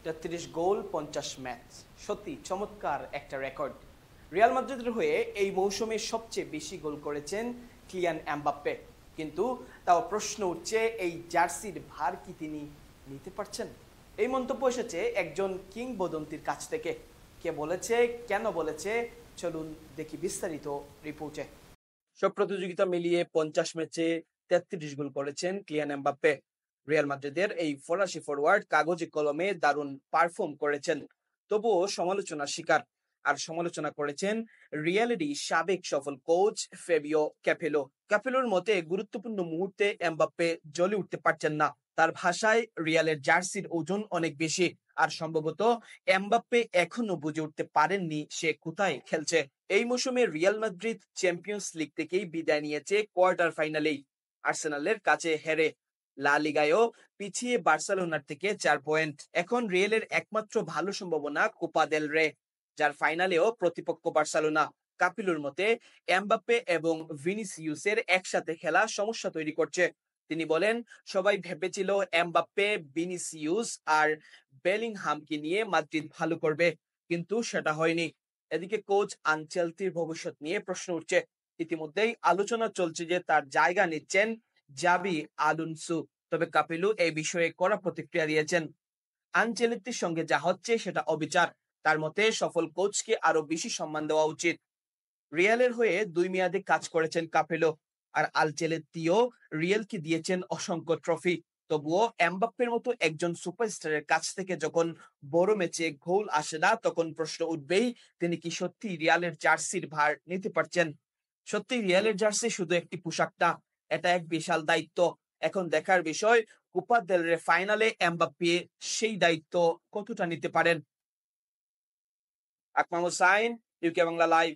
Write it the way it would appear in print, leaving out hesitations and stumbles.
33 গোল 50 match, সত্যি চমৎকার একটা রেকর্ড। রিয়াল মাদ্রিদের হয়ে এই মৌসুমে সবচেয়ে বেশি গোল করেছেন কিলিয়ান এমবাপ্পে, কিন্তু তাও প্রশ্ন উঠছে এই জার্সির ভার কি তিনি নিতে পারছেন? এই মন্তব্য এসেছে একজন কিংবদন্তির কাছ থেকে। কে বলেছে, কেন বলেছে, চলুন দেখি বিস্তারিত রিপোর্টে। সব প্রতিযোগিতা মিলিয়ে 50 ম্যাচে 33 গোল করেছেন কিলিয়ান এমবাপ্পে। রিয়াল মাদ্রিদের এই ফরাসি ফরওয়ার্ড কাগজে কলমে দারুণ পারফর্ম করেছেন, তবুও সমালোচনার শিকার। আর সমালোচনা করেছেন রিয়ালেরই সাবেক সফল কোচ ফেবিও ক্যাপেলো। ক্যাপেলোর মতে গুরুত্বপূর্ণ মুহূর্তে এমবাপ্পে জ্বলে উঠতে পারছেন না। তার ভাষায় রিয়ালের জার্সির ওজন অনেক বেশি, আর সম্ভবত এমবাপ্পে এখনো বুঝে উঠতে পারেননি সে কোথায় খেলছে। এই মৌসুমে রিয়াল মাদ্রিদ চ্যাম্পিয়ন্স লিগ থেকেই বিদায় নিয়েছে কোয়ার্টার ফাইনালেই আর্সেনালের কাছে হেরে। লা লিগায়ও পিছিয়ে বার্সেলোনার থেকে 4 পয়েন্ট। এখন রিয়ালের একমাত্র ভালো সম্ভাবনা কোপা দেল রে, যার ফাইনালেও প্রতিপক্ষ বার্সেলোনা। কাপিলুর মতে এমবাপ্পে এবং ভিনিসিউসের একসাথে খেলা সমস্যা তৈরি করছে। তিনি বলেন, সবাই ভেবেছিল এমবাপ্পে, ভিনিসিউস আর বেলিংহামকে নিয়ে মাদ্রিদ ভালো করবে, কিন্তু সেটা হয়নি। এদিকে কোচ আনচেলতির ভবিষ্যৎ নিয়ে প্রশ্ন উঠছে। ইতিমধ্যেই আলোচনা চলছে যে তার জায়গা নিচ্ছেন জাবি আলোনসো, তবে কাপিলু এই বিষয়ে কড়া প্রতিক্রিয়া দিয়েছেন। আনচেলত্তির সঙ্গে যা হচ্ছে সেটা অবিচার। তার মতে সফল কোচকে আরো বেশি সম্মান দেওয়া উচিত। রিয়ালের হয়ে 2 মেয়াদে কাজ করেছেন কাপেলো, আর আলচেলত্তিও রিয়ালকে দিয়েছেন অসংখ্য ট্রফি। তবুও এমবাপ্পের মতো একজন সুপারস্টারের কাছ থেকে যখন বড় ম্যাচে গোল আসে না, তখন প্রশ্ন উঠবেই, তিনি কি সত্যি রিয়ালের জার্সির ভার নিতে পারছেন? সত্যি রিয়ালের জার্সি শুধু একটি পোশাক না, এটা এক বিশাল দায়িত্ব। এখন দেখার বিষয় কোপা দেল রে ফাইনালে এমবাপ্পে সেই দায়িত্ব কতটা নিতে পারেন। আকমাম হোসাইন, ইউকে বাংলা লাইভ।